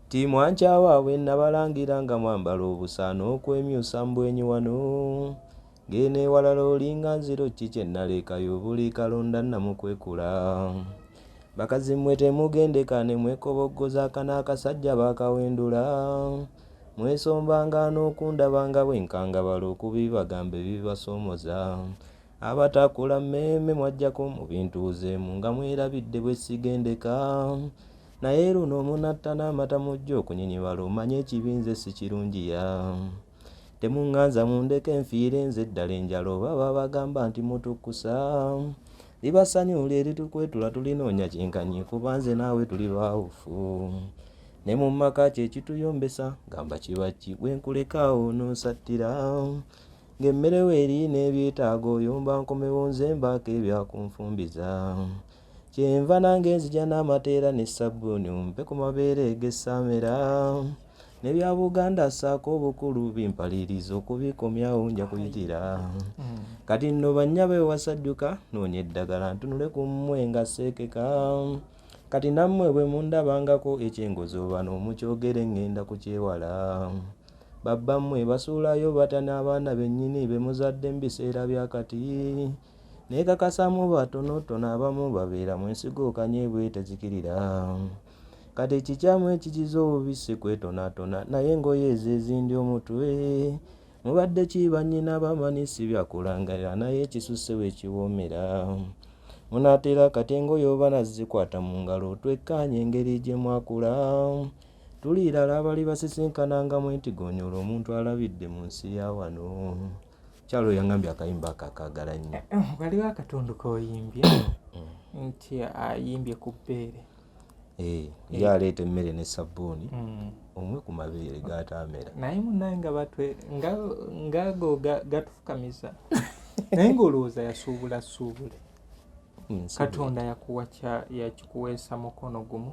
Timwanchawa wennabalangira nga mwambala obusaano okwemyusa mbwenyi wano ngene walala olinga nziro kiki ennalekayo buli kalonda namukwekula bakazi mmwe temugendeka ne mwekoboggoza akanaakasajja bakawendula mwesombanga n'okundabanga bwenkanga balo okubibagambe bibasoomoza abatakula mmemme mwajjako mu bintuuzeemu nga mwerabidde bwe sigendeka naye luno omunatta n'amata mujja okunyinyibala omanye ekibinze si kirungiya temuŋŋanza mundeke enfiire nze eddala enjalo baba bagamba nti mutukkusa libasanyuula eritukwetula tulinoonya kyenkanyi kuba nze naawe tuli baawufu ne mu maka kye kituyombesa gamba kibaki bwe nkulekaawo n'onsattira ng'emmere weeri n'ebyetaago oyomba nkomewo nze mbaako ebyakunfumbiza kyenva nange nzija n'amateera ne sabbuuni mpe ku mabeere g'essamera ne bya Buganda ssaako obukulu bimpaliriza okubikomyawo nja kuyitira kati nno bannyabe wasajjuka noonya eddagala ntunule ku mmwe nga seekeka kati nammwe bwe mundabangako ekyengozo bano mukyogere ngenda kukyewala babbammwe basuulayo batya n'abaana bennyini be muzadde mu biseera byakati neekakasamu batonotono abamu babeera mu ensigo okanye bwe tezikirira kati kikyamu ekikiza obubisi kwetonaatona naye engoye ezo ezindi omutwe mubadde ki bannyina bamanisi byakulangalira naye ekisusse wekiwoomera munaatera kati engoye oba nazikwata mu ngalo twekkaanye engeri gye mwakula tuliirala abali basisinkananga mu entigonyola omuntu alabidde mu nsi ya wano kyalo yangambye akayimba akakaagala nnyo waliwo akatundu k'oyimbye nti ayimbye ku bbeere ye aleeta emmere ne sabbuuni omwe ku mabeere gaatamera naye munnaye ngaago gatufukamiza naye ng'olowooza yasuubula suubule Katonda yakikuweesa mukono gumu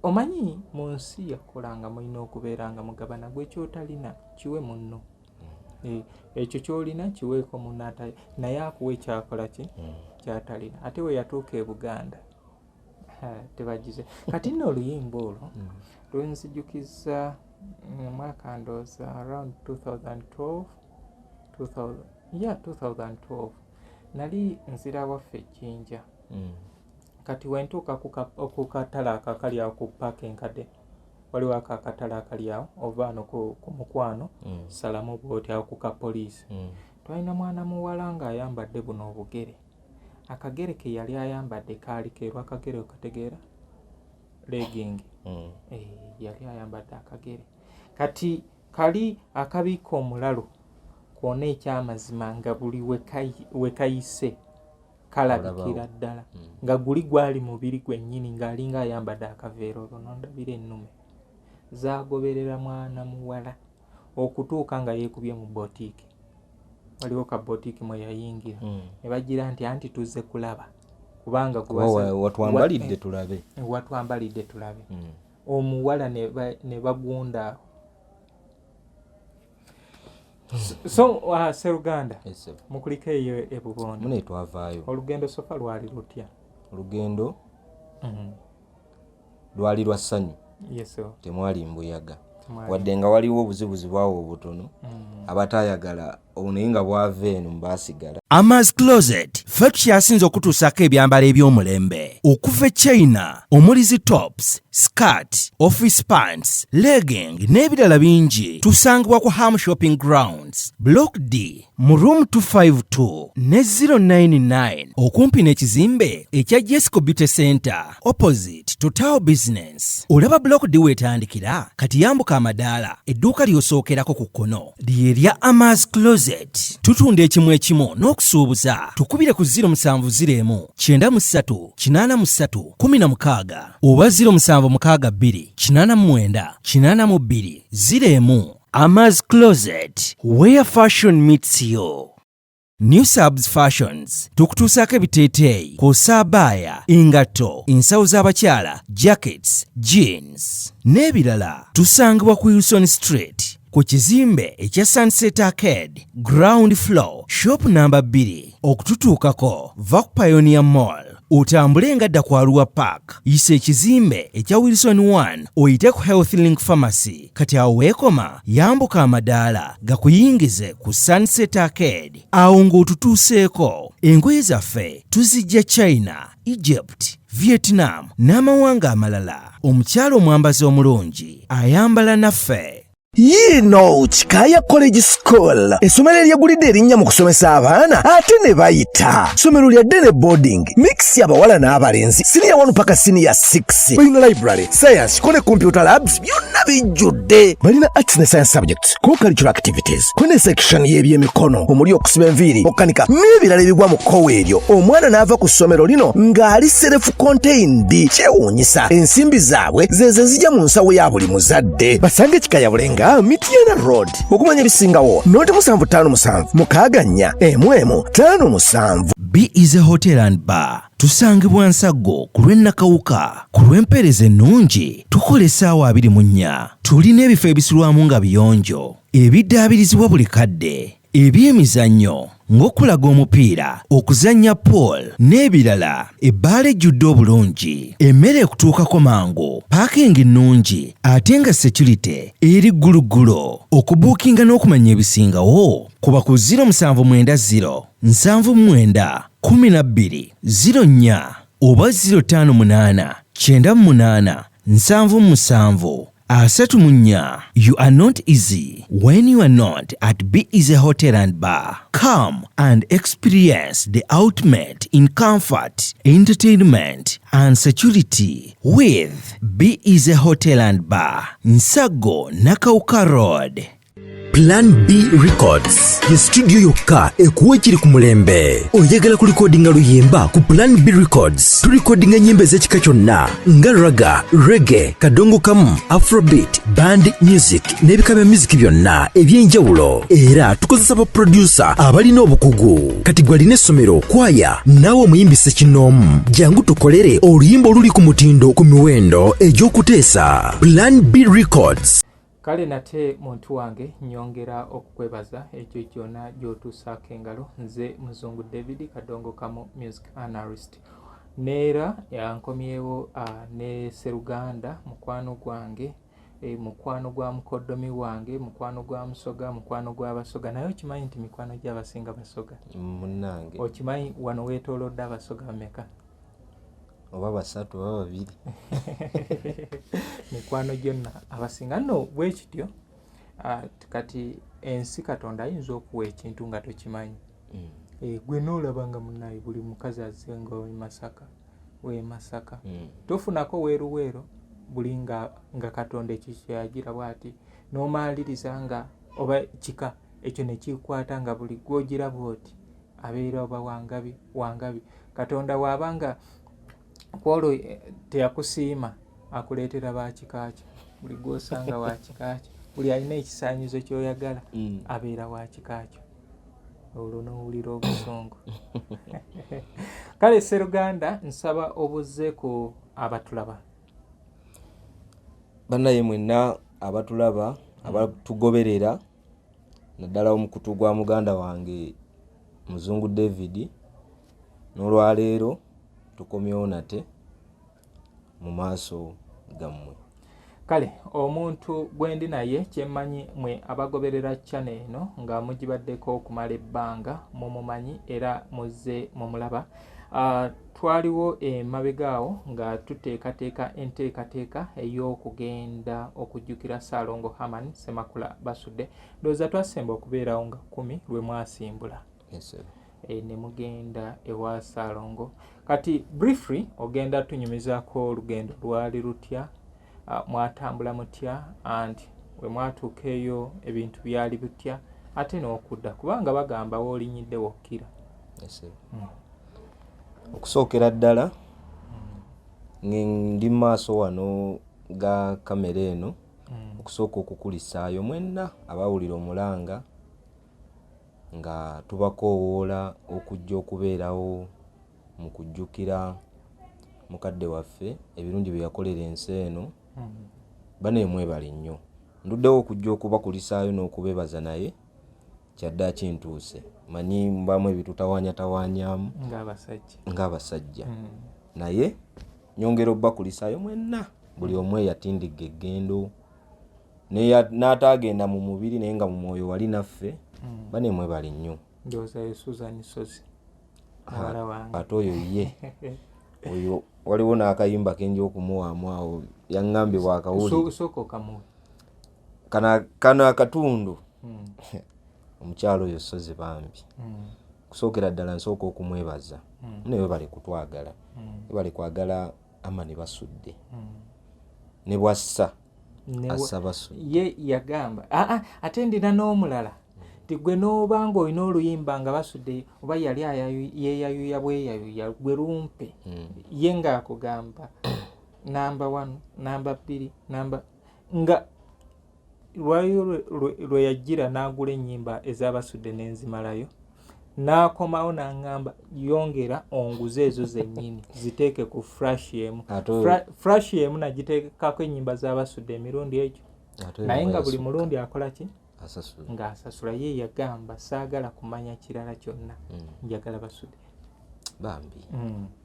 omanyi mu nsi yakolanga mulina okubeeranga mugabana gwe kyotalina kiwe munno ekyo kyolina kiweeko munnaata naye akuwa ekyakola ki kyatalina ate we yatuuka e Buganda tebagize kati nno oluyimba olwo lwenzijukiza mwaka ndooza around 2012 nali nzira waffe Jinja kati wentuuka ku katale akakali awo ku paaka enkadde waliwo akakatale akali awo ova ano ku mukwano salamu bwoti awo ku kapoliisi twalina mwana muwala ng'ayambadde buno obugere akagere ke yali ayambadde kaali keeru akagere okategeera legging yali ayambadde akagere kati kali akabiika omulalo kwona ekyamazima nga buli we kayise kalabikira ddala nga guli gwali mubiri gwennyini ng'alinga ayambadde akaveera olwo nondabira ennume zaagoberera mwana muwala okutuuka nga yeekubye mu bootiiki waliwo ka bootiiki mwe yayingira ne bagira nti anti tuzze kulaba kubanga watwambalidde tulabe omuwala ne bagunda so Sseruganda mukuliko eyo e Bubondo mune twavaayo olugendo sofa lwali lutya olugendo lwali lwa ssanyu yeso temwali mbuyaga wadde nga waliwo obuzibuzi bwawo obutono abataayagala naye nga bwava eno mbaasigala Amaz Closet ffe tukyasinze okutuusako ebyambalo eby'omulembe okuva e China omuli zi tops skirt office pants legging n'ebirala bingi tusangibwa ku Ham Shopping Grounds Block D mu room 252 ne 099 okumpi n'ekizimbe ekya Jesco Beauty Center opposite to Tower Business. Olaba Block D wetandikira kati yambuka amadaala edduuka ly'osookerako ku kkono ly'erya Amaz Closet. Tutunda ekimu ekimu n'okusuubuza tukubire ku 070 93 83 16 oba 0762 89 82 01. Amaz Closet, where fashion meets you. New Subs Fashions tukutuusaako ebiteeteeyi kw'ossa abaya engatto ensawo z'abakyala jackets jeans n'ebirala tusangibwa ku Wilson Street ku kizimbe ekya Sunset Arcade ground floor shop number 2 okututuukako va ku Pioneer Mall otambule ngadda ku Arua Park, yisa ekizimbe ekya Wilson 1 oyite ku Health Link Pharmacy. Kati awo weekoma yambuka amadaala gakuyingize ku Sunset Arcade. Awo ng'otutuuseeko engoye zaffe tuzijja China, Egypt, Vietnam n'amawanga amalala. Omukyala omwambazi omulungi ayambala naffe. Kikaya College School essomero eryegulidde erinnya mu kusomesa abaana ate ne bayita ssomero lya ddene boarding mix y'abawala n'abalenzi senior 1 paka senior 6 balina library science ko ne computer labs byonna bijjudde balina arts ne science subjects co-curricular activities ko ne section y'ebyemikono omuli okusiba enviiri okukanika n'ebirala ebigwa mu kkowe eryo omwana n'ava ku ssomero lino ng'ali self contained kyewuunyisa ensimbi zaabwe zeze zijja mu nsawo ya buli muzadde basange Kikaya Bulenga Mitiana Road okumanya ebisingawo noti 757 mukaganya emwemu 57. B is a hotel and bar. Tusangibwa Nsago ku lw'Ennakawuka. Ku lw'empeereza ennungi tukola essaawa 24. Tulina ebifo ebisulwamu nga biyonjo, ebiddaabirizibwa buli kadde, ebyemizannyo ng'okulaga omupiira, okuzannya pool n'ebirala. Ebbaala ejjudde obulungi, emmere ekutuukako mangu, paakingi nnungi ate nga security eri gguluggulo. Okubuukinga n'okumanya ebisingawo kuba ku 0790 79 12 04 oba 058 98 77 34. You are not easy when you are not at B is a hotel and bar. Come and experience the ultimate in comfort, entertainment and security with B is a hotel and bar. Nsago Nakauka Road. Plan B Records ye studio yokka ekuwa ekiri ku mulembe. Oyagala kulikodinga luyimba ku Plan B Records tulikodinga nyimbe z'ekika kyonna nga raga, reggae, kadongo kamu, afrobeat, band music n'ebika bya music byonna eby'enjawulo. Era tukozesa ba producer abalina obukugu. Kati gwalina essomero kwaya naawe omuyimbise kinoomu jangu tukolere oluyimba oluli ku mutindo ku miwendo egy'okuteesa. Plan B Records. Kale nate muntu wange nyongera okukwebaza ekyo kyonna gy'otuusaako engalo. Nze Muzungu David Kadongo Kamu music analyst. Neera yankomyewo ne Seruganda mukwano gwange, mukwano gwa mukoddomi wange, mukwano gwa musoga, mukwano gwa basoga. Naye okimanyi nti mikwano gy'abasinga basoga? Munnange. Okimanyi wano weetoolodde abasoga bameka? Oba basatu oba babiri. Mikwano gyonna abasinga nno bwe kityo. Kati ensi Katonda ayinza okuwa ekintu nga tokimanyi. Gwe n'olaba nga munnaye buli mukazi azze nga we Masaka. Tofunako weeruweero buli nga Katonda ekikyagira bw'ati n'omaaliriza nga oba kika ekyo ne kikwata nga buli gwogira bw'oti abeera oba wangabi. Katonda waabanga kwolo teyakusiima akuleetera bakikaaki buli gw'osanga wakikaaki buli alina ekisaanyizo ky'oyagala abeera wakikaaki. Olwo n'owulira obusungu. Kale Seruganda nsaba obuzze ku abatulaba. Bannaye mwenna abatulaba abatugoberera naddala omukutu gwa muganda wange Muzungu David n'olwaleero tukomyewo nate mu maaso gammwe. Kale omuntu gwendi naye kyemmanyi mwe abagoberera channel eno nga mugibaddeko okumala ebbanga mumumanyi era muzze mumulaba. Twaliwo emabegaawo nga tuteekateeka enteekateeka ey'okugenda okujjukira Ssaalongo Herman Ssemakula Basudde. Ndowooza twasemba okubeerawo nga 10 lwe mwasimbula. Yes, sir. Ne mugenda ewa Ssaalongo. Kati briefly ogenda tunyumizaako olugendo lwali lutya, mwatambula mutya and we mwatuuka eyo ebintu byali bitya ate n'okudda kubanga bagamba woolinyidde wokkira. Yes, sir. Okusookera ddala ndi maaso wano ga kamera eno okusooka okukulisaayo mwenna abawulira omulanga nga tubakoowoola okujja okubeerawo mu kujjukira mukadde waffe ebirungi bye yakolera ensi eno. Bano mwebale nnyo. Nduddewo okujja okubakulisaayo n'okubeebaza naye kyadda kintuuse manyi mbamu ebitutawaanyatawaanyaamu ng'abasajja naye nyongera obbakulisaayo mwenna buli omu eyatindiga eggendo n'ataagenda mu mubiri naye nga mu mwoyo wali naffe banemwe bali nnyo ate oyo ye oyo waliwo n'akayimba kenja okumuwaamu awo yaŋŋambye bwakawuli kano akatundu omukyalo oyo Sozi bambi kusookera ddala nsooka okumwebaza naye bali kutwagala bali kwagala Amani Basudde ne bwassa assa Basudde ye yagamba ate ndina n'omulala tigwe n'obanga olina oluyimba nga Basudde oba yali yeyayuya bweyayuya gwe lumpe ye ng'akugamba namba 1 namba 2 namba nga lwayo lwe yajjira n'agula ennyimba ez'Abasudde n'enzimalayo n'akomawo n'aŋŋamba yongera onguze ezo zennyini ziteeke ku flash emu flash emu nagiteekako ennyimba z'Abasudde emirundi egyo naye nga buli mulundi akola ki ng'asasula ye yagamba saagala kumanya kirala kyonna njagala Basudde bambi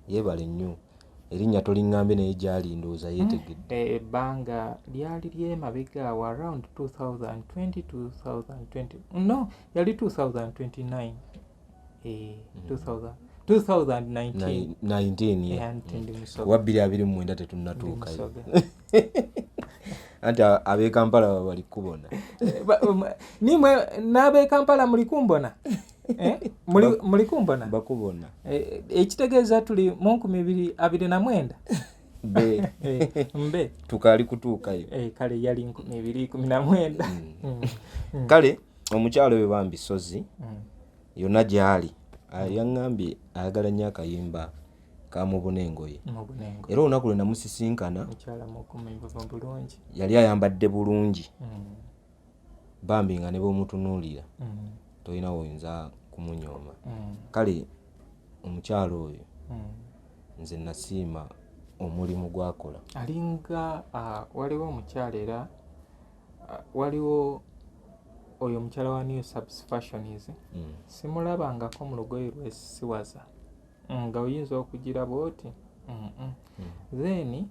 yeebale nnyo erinnya toliŋŋambe naye gyali ndowooza yeetegedde ebbanga lyali lyemabega awo around 2020 no yali 2029 2019 wa 2029 tetunnatuukayo anti ab'e Kampala bali kubona nimwe n'ab'e Kampala muli kumbona muli kumbona bakubona ekitegeeza tuli mu 2029 mbe tukaali kutuukayo kale yali 2019 kale omukyalo we bambi Sozi yonna gyali yaŋŋambye ayagala nnyo akayimba ka Mubuna Engoye era olunaku lwe namusisinkana yali ayambadde bulungi bambi nga ne bw'omutunuulira tolina woyinza kumunyooma kale omukyalo oyo nze nasiima omulimu gwakola alinga waliwo omukyalo era waliwo oyo omukyala wa New Subs Fashions simulabangako mu lugoye lwesiwaza nga oyinza okugira bwoti then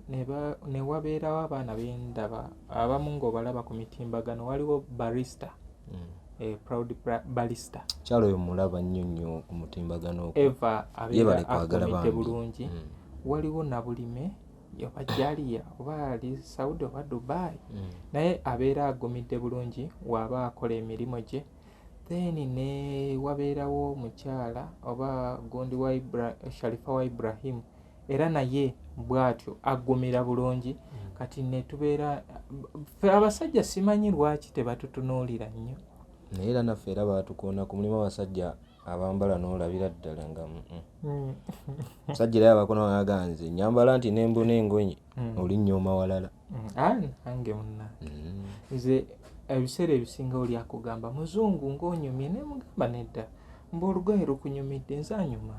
ne wabeerawo abaana b'endaba abamu ng'obalaba ku mitimbagano waliwo barista proud barista kyalo oyo mulaba nnyo nnyo ku mutimbagano Eva abeera akomite bulungi waliwo Nabulime oba Jaliya oba ali Saudi oba Dubai naye abeera agumidde bulungi waaba akola emirimu gye then ne wabeerawo omukyala oba gundi wa Sharifa wa Ibrahim era naye bw'atyo agumira bulungi kati ne tubeera abasajja simanyi lwaki tebatutunuulira nnyo naye era naffe era batukoona ku mulimu abasajja abambala n'olabira ddala nga musajja era abakona wanaganze nyambala nti nembona engonyi olinyooma walala nange munna nze ebiseera ebisinga oli akugamba muzungu ng'onyumye ne mugamba nedda mba olugoye lukunyumidde nze anyuma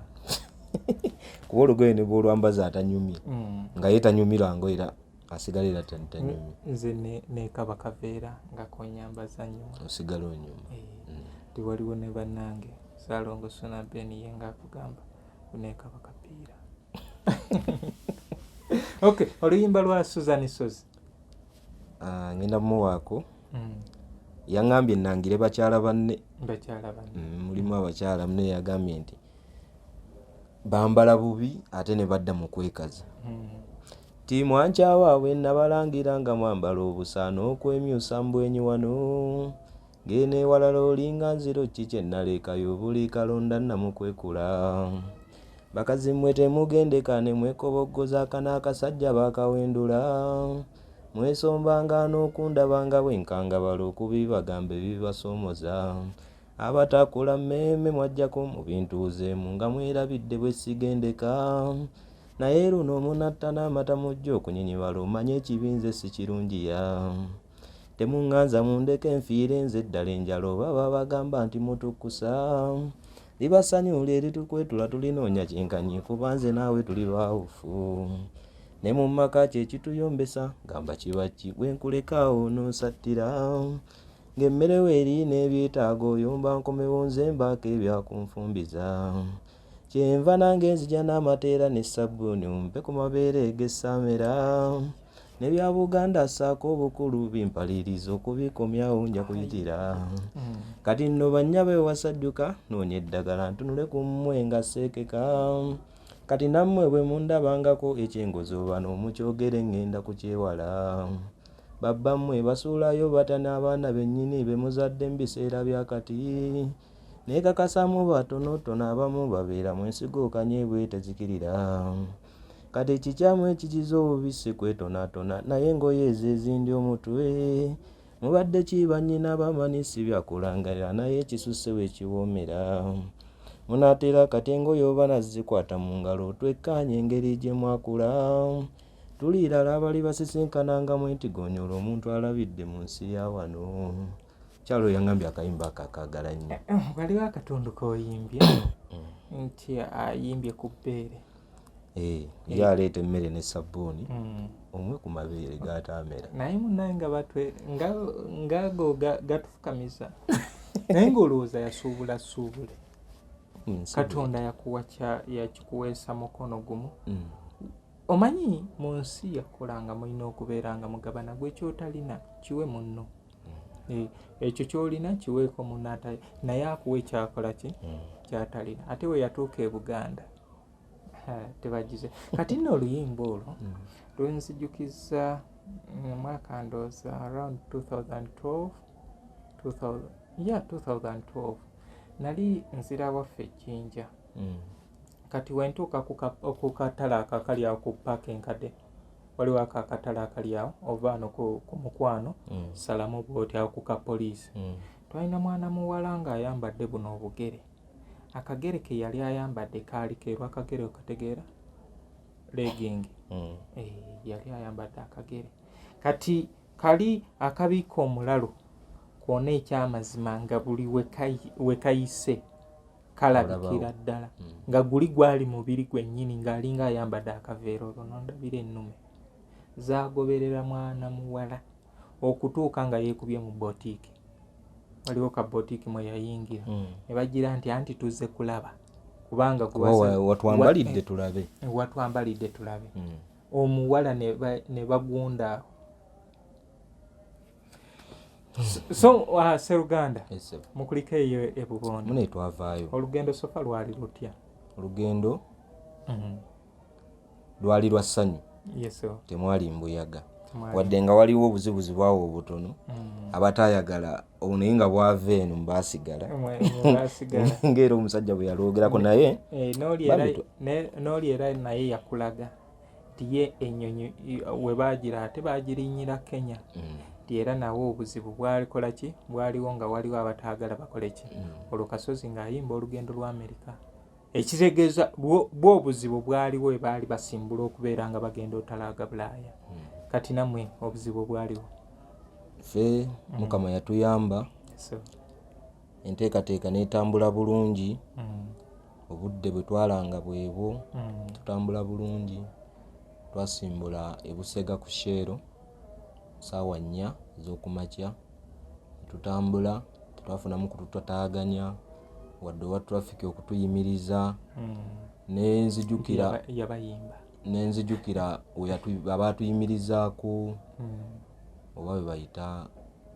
kuba olugoye ne bwolwambaza atanyumye nga ye tanyumirwa ngo era asigala era tanyumye nze nekaba kaveera nga konyambaza nyuma osigala onyuma tiwaliwo ne bannange Salongo Sona Beni yenga akugamba kunekaba kapiira okay oluyimba lwa Susan Sozi ngenda mumuwaako yaŋŋambye nnangire bakyala banne mulimu abakyala munne yagambye nti bambala bubi ate ne badda mu kwekaza timwankyawaabwe nabalangira nga mwambala obusaano okwemyusa mbwenyi wano ngene walala olinga nziro ki kye nalekayo buli kalonda namukwekula bakazi mmwe temugendeka ne mwekoboggoza akanaakasajja bakawendula mwesombanga n'okundabanga bwenkangabala okubibagamba ebibasoomoza abatakula mmemme mwajjako mu bintuuzeemu nga mwerabidde bwe sigendeka naye luno omunatta n'amata mujja okunyinyibala omanye ekibinze si kirungiya temuŋŋanza mundeke enfiire nze ddala enjala oba babagamba nti mutukkusa libasanyula eritukwetula tulinoonya kyenkanyi kuba nze naawe tuli baawufu ne mu maka kye kituyombesa gamba kiba ki bwe nkulekaawo n'osattira ng'emmere weeri n'ebyetaago oyomba nkomewo nze mbaako ebyakunfumbiza kyenva nange nzija n'amateera ne sabbuuni mpe ku mabeere g'essamera n'ebya Buganda ssaako obukulu bimpaliriza okubikomyawo nja kuyitira kati nno bannyabe wasajjuka noonya eddagala ntunule ku mmwe nga seekeka kati nammwe bwe mundabangako ekyengozo bano mukyogere ngenda kukyewala babbammwe basuulayo bata n'abaana bennyini be muzadde mu biseera byakati neekakasamu batonotono abamu babeera mu ensigo kanye bwe tezikirira kati ekikyamu ekikiza obubisi kwetonatona naye engoye ezo ezindi omutwe mubadde ki bannyina bamanisi byakulangalira naye ekisusse wekiwoomera munaatera kati engoye oba nazikwata mu ngalo twekkaanye engeri gye mwakula tuliirala abali basisinkananga mu entigonyola omuntu alabidde mu nsi ya wano kyalo yangambye akayimba akakagala nnyo waliwo akatundu k'oyimbye nti ayimbye ku bbeere ye aleeta emmere ne sabbuuni omwe ku mabeere gaatamera naye munnaye ngaago gatufukamiza naye ng'olowooza yasuubula suubule katonda yakikuweesa mukono gumu omanyi mu nsi yakolanga mulina okubeeranga mugabana gwe kyotalina kiwe munno ekyo kyolina kiweeko munno naye akuwa ekyakola ki kyatalina ate we yatuuka e Buganda tebagize kati nno oluyimba olwo lwenzijukiza mwaka ndooza around 2012 nali nzira waffe Jinja kati wentuuka ku katale akakali awo ku paaka enkadde waliwo akakatale akali awo ova ano ku mukwano salamu bwoti awo ku kapoliisi twalina mwana muwala ng'ayambadde buno obugere akagere ke yali ayambadde kaali keeru akagere okategeera legging yali ayambadde akagere kati kali akabiika omulalo kwona ekyamazima nga buli we kayise kalabikira ddala nga guli gwali mubiri gwennyini ng'alinga ayambadde akaveera olwo nondabira ennume zaagoberera mwana muwala okutuuka nga yeekubye mu botiiki waliwo ka botiiki mwe yayingira ne bagira nti anti tuzze kulaba kubanga watwambalidde tulabe omuwala ne bagunda so Sseruganda mukuliko eyo e Bubondo mune twavaayo olugendo sofa lwali lutya olugendo lwali lwa ssanyu temwali mbuyaga wadde nga waliwo obuzibuzi bwawo obutono abataayagala naye nga bwava eno mbaasigala ng'era omusajja bwe yalwogerako naye n'oli era naye yakulaga nti ye ennyonyi we baagira ate baagirinyira Kenya nti era nawo obuzibu bwalikola ki bwaliwo nga waliwo abataagala bakole ki olwo Kasozi ng'ayimba olugendo lwa Amerika ekitegeeza bw'obuzibu bwaliwo we baali basimbula okubeera nga bagenda otalaaga Bulaaya kati nammwe obuzibu bwaliwo ffe Mukama yatuyamba enteekateeka n'etambula bulungi obudde bwe twalanga bwebwo tutambula bulungi twasimbula e Busega ku Shero ssaawa 4 ez'okumakya tutambula tetwafunamu kututaaganya wadde owa traffic okutuyimiriza nenzijukira abaatuyimirizaako oba bwe bayita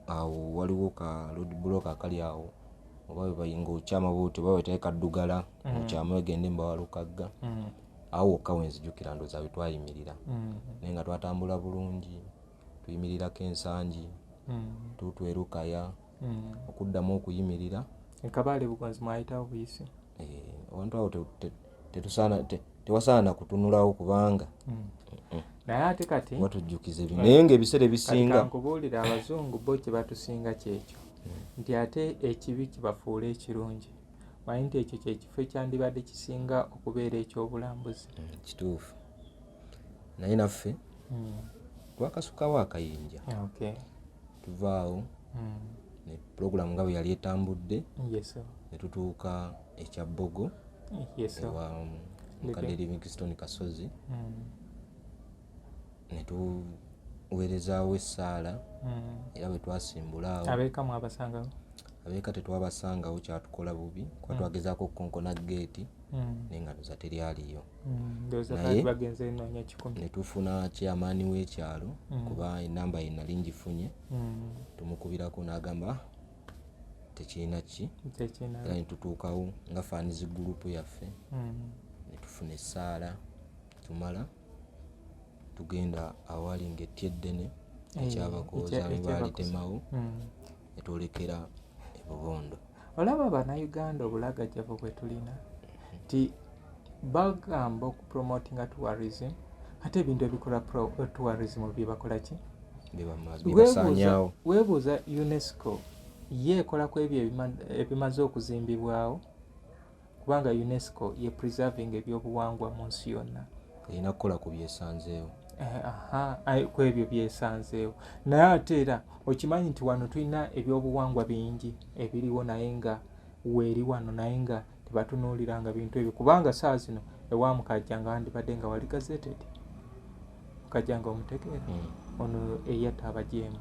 awo waliwo ka road block akali awo oba bwe bayinga okyama bwoti oba bwetali kaddugala okyama wegende mbawalukagga awo wokka wenzijukira ndooza bwe twayimirira naye nga twatambula bulungi tuyimirirako ensangi tutwerukaya okuddamu okuyimirira Kabaale Bugonzi mwayitawo buyisi abantu awo tewasaana kutunulawo kubanga naye ate kati watujjukiza naye ng'ebiseera ebisinga nkubuulira abazungu bo kye batusinga kyekyo nti ate ekibi kibafuula ekirungi manyi nti ekyo kyekifo ekyandibadde kisinga okubeera ekyobulambuzi kituufu naye naffe twakasukawo akayinja tuvaawo ne pulogulaamu nga bwe yali etambudde ne tutuuka ekyabbogo ewa mukadde Livingstone Kasozi weerezaawo essaala era bwe twasimbulaawo abeekamu abasangawo abeeka tetwabasangawo kyatukola bubi kuba twagezaako okukonkona geeti naye nga ndoza teryaliyo ne tufuna kyamaani w'ekyalo kuba enamba ye nali ngifunye tumukubirako n'agamba tekirina ki era ne tutuukawo nga faanizi gurupu yaffe ne tufuna essaala tumala tugenda awali ng'etti eddene ekyabakooza be baalitemawo ne twolekera e Bubondo. Olaba Abannayuganda obulagajjavu bwe tulina ti bagamba okupromotinga tourism ate ebintu ebikola tourism bye bakola ki? Bibasaanyaawo. Weebuuza UNESCO yeekolako ebyo ebimaze okuzimbibwawo kubanga UNESCO ye preserving ebyobuwangwa mu nsi yonna. Erina kukola ku byesanzeewo. Ku ebyo byesanzeewo naye ate era okimanyi nti wano tulina ebyobuwangwa bingi ebiriwo naye nga weeri wano naye nga tebatunuuliranga bintu ebyo kubanga saa zino ewa Mukajjanga wandibadde nga wali gazetted Mukajjanga omutegeera ono eyatta abajeemu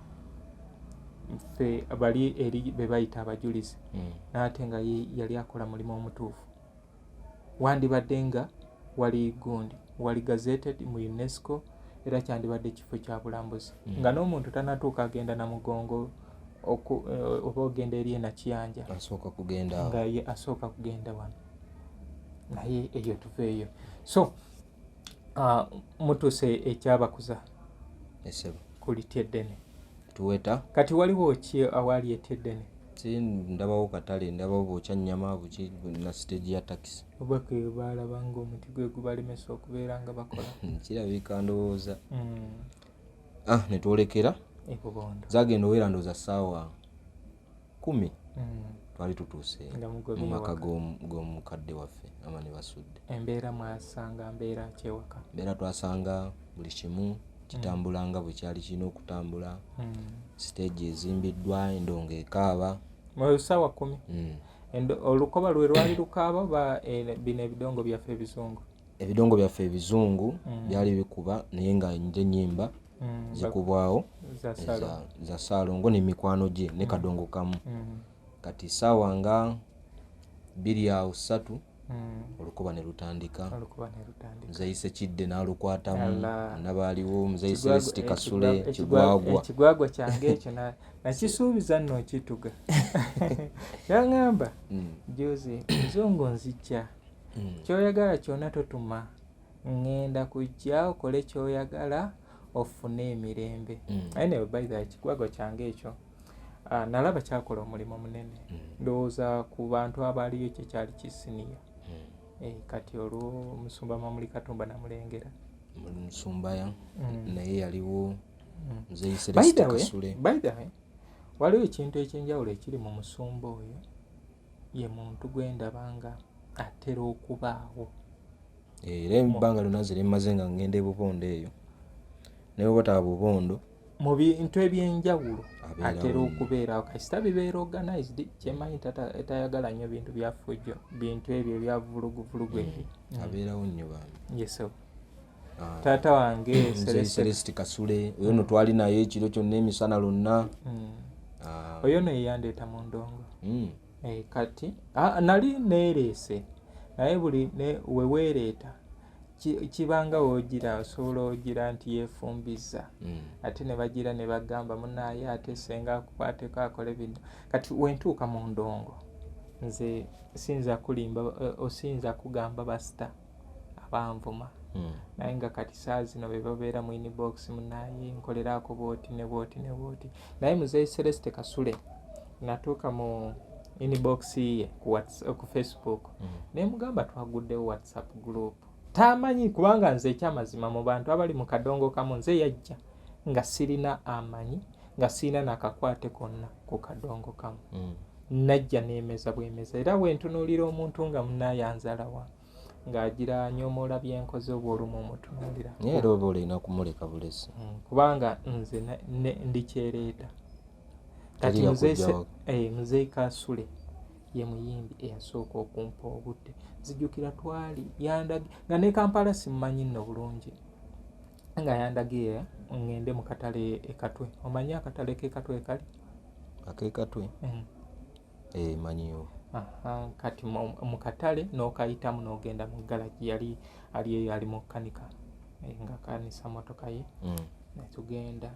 ffe bali eri be bayita abajulizi naate nga yali akola mulimu omutuufu wandibadde nga wali gundi wali gazetted mu UNESCO era kyandibadde kifo kya bulambuzi nga n'omuntu tanatuuka agenda na mugongo oba ogenda eri Nakiyanja asooka kugenda wano naye eyo tuveeyo so mutuuse ekyabakuza kuli Tyeddene tuweta kati waliwo ki awali Etyeddene? Ndabawo katale ndabawo bookya nnyama buki na stage ya taxi oba ke balaba ng'omuti gwe gubalemesa okubeera nga bakola kirabika ndowooza ne twolekera e Bubondo zagenda oweera ndowooza ssaawa 10 twali tutuuse mu maka g'omukadde waffe amani basudde. Embeera mwasanga mbeera kyewaka? Mbeera twasanga buli kimu kitambula nga bwe kyali kirina okutambula stage ezimbiddwa endongo ekaaba mu ssaawa 10 olukoba lwe lwali lukaaba bino ebidongo byaffe ebizungu? Ebidongo byaffe ebizungu byali bikuba naye nga ennyimba zikubwawo za Ssaalongo n'emikwano gye ne kadongo kamu kati ssaawa nga 2-3 olukuba ne lutandika Muzeyise Kidde n'alukwatamu nabaaliwo Muzeyise Celeste Kasule ekigwagwa kyange ekyo nakisuubiza nno okituga yaŋŋamba juzi nzungu nzijja kyoyagala kyonna totuma ŋŋenda kujja okole kyoyagala ofune emirembe naye ne by the ekigwagwa kyange ekyo nalaba kyakola omulimu munene ndowooza ku bantu abaaliyo kyekyali kisiniya kati olwo Musumba Mamuli Katumba namulengera Musumbaya naye yaliwo Muzeyise Celeste Kasule. By the way waliwo ekintu ekyenjawulo ekiri mu musumba oyo ye muntu gwendabanga atera okubaawo era ebbanga lyonna ziri mmaze nga ngenda e Bubondo eyo naye oba taba Bubondo mu bintu ebyenjawulo atera okubeerawo kasita bibeera organized kyemanyi etayagala nnyo bintu byafujjo bintu ebyo ebyavuluguvulugu ebyo abeerawo nnyo bambi yeso taata wange Celeste Kasule oyo no twali naye ekiro kyonna emisana lonna oyo no yeyandeeta mu ndongo kati nali neereese naye buli weweereeta kibanga wogira osobola ogira nti yeefumbiza ate ne bagira ne bagamba munaye ate senga akukwateko akole bino kati wentuuka mu ndongo nze sinza kulimba osinza kugamba basita abanvuma naye nga kati saa zino be babeera mu inbox munaye nkoleraako bwoti ne bwoti ne bwoti naye Muzeeyi Celeste Kasule natuuka mu inbox ye ku Facebook naye mugamba twaguddewo WhatsApp group tamanyi kubanga nze ekyamazima mu bantu abali mu kadongo kamu nze yajja nga sirina amanyi nga sirina nakakwate konna ku kadongo kamu najja neemeza bwemeza era wentunuulira omuntu nga munayanzalawa ng'agira nyoomoola byenkoze oba olumu omutunuulira era oba olina kumuleka bulesi kubanga nze ndikyereeta kati Muzeeyi Kasule ye muyimbi eyasooka okumpa obudde nzijukira twali yandaga nga ne Kampala simmanyi nno bulungi nga yandagiye ngende mu katale ekatwe. Omanyi akatale k'ekatwe kali? Akekatwe? Manyiwo. Kati mu katale n'okayitamu n'ogenda mu galagi yali ali mu kanika nga kanisa motoka ye. Netugenda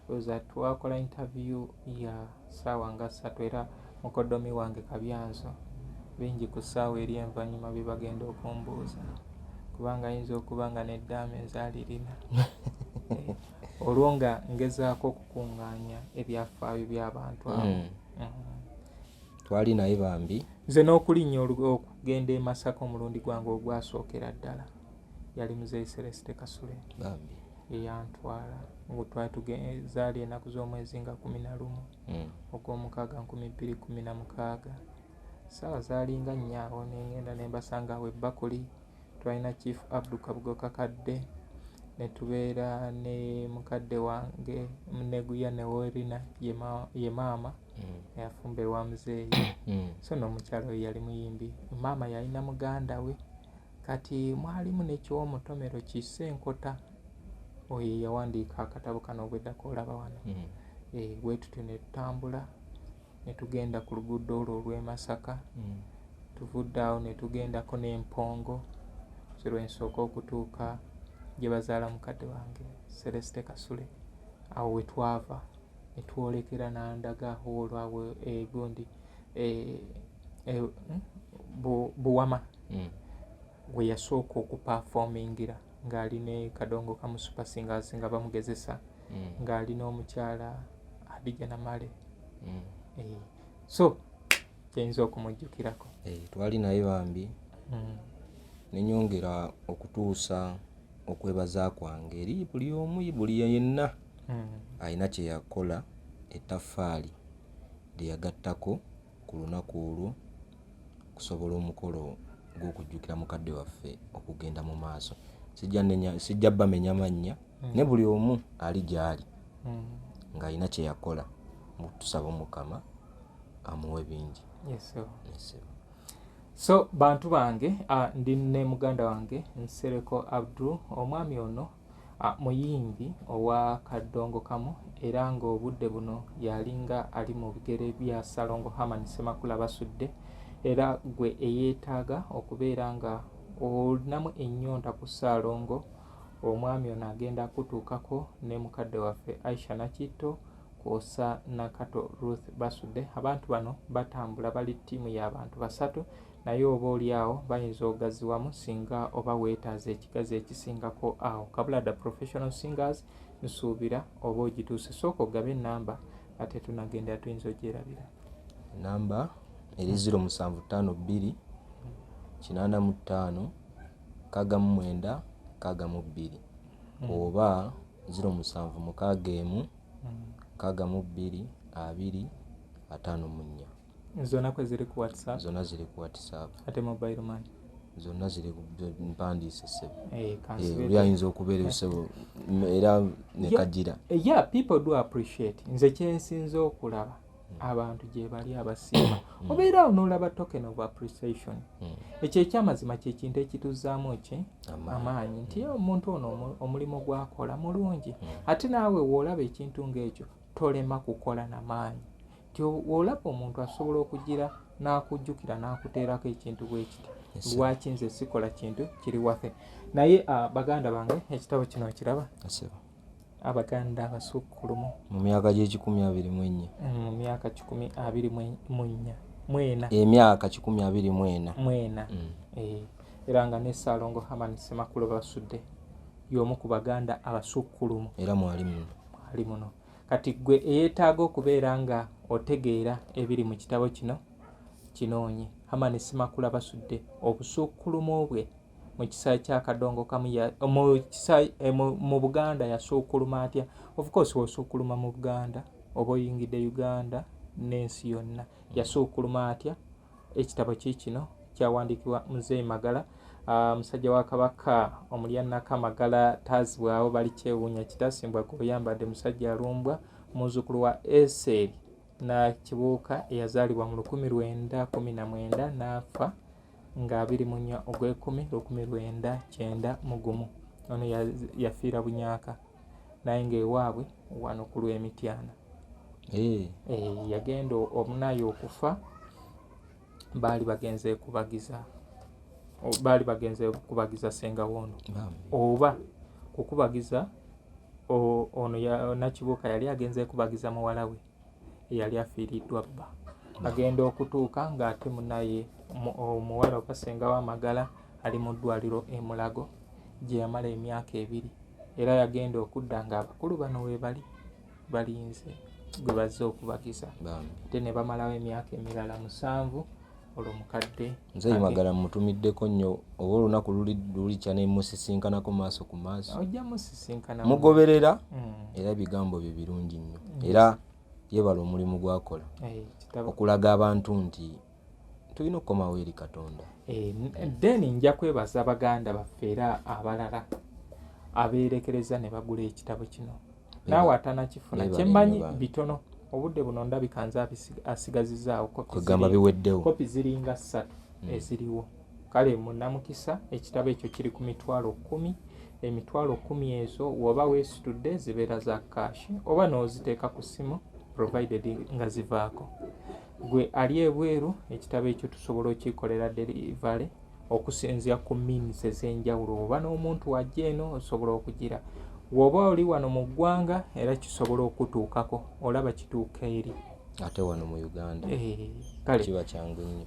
oza twakola interview ya saawa nga 3 era mukodomi wange Kabyanzo bingi ku ssaawa eri envanyuma bye bagenda okumbuuza kubanga ayinza okuba nga n'eddaama ezaalirina olwo nga ngezaako okukuŋŋaanya ebyafaayo by'abantu abo. Twali naye bambi nze n'okulinnya okugenda e Masaka omulundi gwange ogwasookera ddala yali muzeeyi Celeste Kasule bambi eyantwala ngo twali tugezaali ennaku z'omwezi nga 11 ogw'omukaaga 2016 ssaawa zaalinga nnyawo nengenda ne mbasanga awo ebbakuli twalina Chief Abdul Kabugo Kakadde ne tubeera ne mukadde wange Neguya ne Worina ye maama yafumba ewa muzeeyi so n'omukyala oyo yali muyimbi. Maama yalina muganda we kati mwalimu n'ekyomutomero Kisenkota oyo yawandiika akatabo kano obweddako olaba wano. Bwe tutyo ne tutambula ne tugenda ku luguudo olwo olw'e Masaka. Tuvudde awo ne tugendako n'Empongo lwensooka okutuuka gye bazaala mukadde wange Celeste Kasule. Awo we twava ne twolekera Nandaga olwawe gundi Buwama we yasooka okupafomingira ng'ali ne Kadongo Kamu Super Singers nga bamugezesa ng'ali n'omukyala Hadija Namale. So kyeyinza okumujjukirako. Twali naye bambi nenyongera okutuusa okwebaza kwange eri buli omu buli yenna alina kye yakola ettaffaali lye yagattako ku lunaku olwo okusobola omukolo gw'okujjukira mukadde waffe okugenda mu maaso. Sijja bamenya mannya ne buli omu ali gy'ali ng'alina kye yakola tusaba Omukama amuwe bingi. Yes. So bantu bange ndi ne muganda wange Nsereko Abdul omwami ono muyimbi owa Kadongo Kamu era ng'obudde buno yalinga ali mu bigere bya Salongo Hamani Semakula basudde era gwe eyeetaaga okubeera nga olinamu ennyonta ku Salongo omwami ono agenda kutuukako ne mukadde waffe Aisha Nakitto kwosa Nakato Ruth basudde. Abantu bano batambula bali ttiimu y'abantu 3 naye oba oli awo bayinza ogaziwamu singa oba weetaaza ekigazi ekisingako awo. Kabulada Professional Singers nsuubira oba ogituuse sooka ogabe ennamba ate tunagenda tuyinza ogyerabira. Namba eri 0752 85 69 62 oba 0761 62 2 54. Zonna kwe ziri ku WhatsApp? Zonna ziri ku WhatsApp. Ate mobile money? Zonna ziri mpandiise ssebo. Oli ayinza okubeera ssebo era ne kagira. Yeah, people do appreciate. Nze kyensinze okulaba abantu gye bali abasiima obeera n'olaba token of appreciation. Ekyo ekyamazima kyekintu ekituzzaamu ki amaanyi nti omuntu ono omulimu gwakola mulungi ate naawe woolaba ekintu ng'ekyo tolema kukola n'amaanyi. Ti olaba omuntu asobola okugira n'akujjukira n'akuteerako ekintu bwe kiti lwaki nze sikola kintu kiri waffe. Naye baganda bange ekitabo kino okiraba abaganda abasukkulumu mu myaka gye14 mu myaka 24 emyaka 24 era nga ne Salongo Hamani Semakula basudde y'omu ku baganda abasukkulumu era mwali muno. Kati gwe eyeetaaga okubeera nga otegeera ebiri mu kitabo kino kinoonye. Hamani Semakula basudde obusukkulumu bwe mu kisaawe kya Kadongo Kamu mu Buganda yasukkuluma atya. Of course wasukkuluma mu Buganda oba oyingidde Uganda n'ensi yonna yasukkuluma atya. Ekitabo kino kyawandiikibwa Muzeeyi Magala musajja wa Kabaka omulya Nakamagala taazibwawo bali kyewuunya kitasimbwa kuyambadde musajja alumbwa muzzukulu wa Eseri na Kibuuka eyazaalibwa mu 1919 n'afa nga 24 Ogwekumi 1991. ono yafiira Bunyaka naye ng'ewaabwe wano ku Lwemityana. Yagenda omunaye okufa baali bagenze kubagiza Ssengawondo oba kukubagiza ono Nakibuuka yali agenze kubagiza muwala we eyali afiiriddwa bba. Agenda okutuuka ng'ate munaye omuwala oba ssenga w'amagala ali mu ddwaliro e Mulago gye yamala emyaka 2 era yagenda okudda ng'abakulu bano we balinze gwe bazze okubagiza ate ne bamalawo emyaka emirala 7 olwo mukadde nze Magala mutumiddeko nnyo oba olunaku lulikya ne musisinkanako maaso ku maaso ojja musisinkana mugoberera era ebigambo bye birungi nnyo era yebala omulimu gwakola okulaga abantu nti tulina okukomawo eri Katonda. Then nja kwebaza baganda baffe era abalala abeerekereza ne bagula ekitabo kino naawe atanakifuna kyemmanyi bitono obudde buno ndabika nze asigazizaawo kopi ziringa 3 eziriwo. Kale munnamukisa ekitabo ekyo kiri ku mitwalo 10. Emitwalo 10 ezo woba weesitudde zibeera za kashi oba n'oziteeka ku ssimu provided nga zivaako. Gwe ali ebweru ekitabo ekyo tusobola okikolera delivery okusinziira ku means ez'enjawulo oba n'omuntu wajja eno osobola okugira. Woba oli wano mu ggwanga era kisobola okutuukako olaba kituuka eri ate wano mu Uganda kiba kyangu nnyo.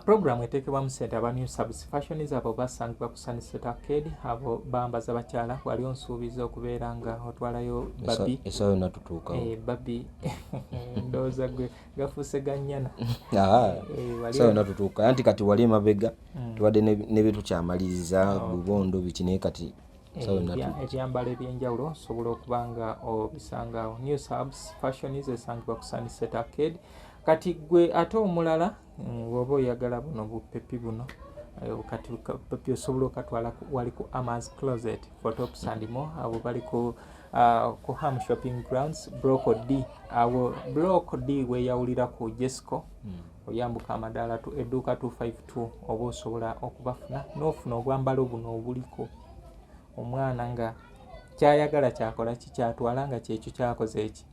Program eteekebwa mu ssente aba New Subs Fashions abo basangibwa ku Sunset Arcade abo bambaza bakyala wali onsuubiza okubeera nga otwalayo babi esawa yonna tutuukawo babi ndowooza gwe gafuuse gannyana esawa yonna tutuuka anti kati wali emabega tuwadde ne bye tukyamaliriza bubondo biki naye kati ebyambalo ebyenjawulo osobola okuba nga obisangawo. New Subs Fashions esangibwa ku Sunset Arcade. Kati gwe ate omulala woba oyagala buno bupepi buno kati bupepi osobola okatwala wali ku Ama's Closet Photops and more abo bali ku Ham Shopping Grounds Block D. Abo Block D weyawulira ku Jesco oyambuka amadaala edduuka 252 oba osobola okubafuna n'ofuna obwambalo buno obuliko omwana nga kyayagala kyakola kikyatwala nga kyekyo kyakoze eki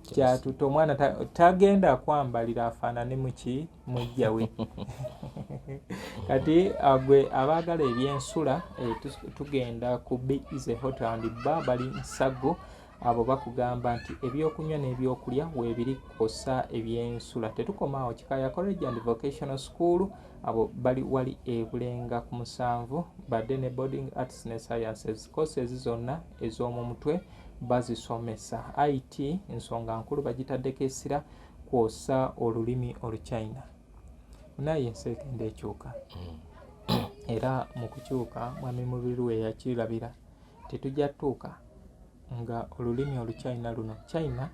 kyatuta omwana tagenda kwambalira afaanane muki mujja we kati gwe abaagala ebyensula tugenda ku Bize Hotel and Bar bali Nsago abo bakugamba nti ebyokunywa n'ebyokulya weebiri kosa ebyensula. Tetukomaawo Kikaya College and Vocational School abo bali wali ebulenga ku 7 badde ne boarding arts ne sciences courses zonna ez'omu mutwe bazisomesa. IT ensonga nkulu bagitaddeko essira kwosa olulimi Oluchina naye enseekende ekyuka era mu kukyuka mwami mubiru we yakirabira tetujja tuuka nga olulimi Oluchina luno China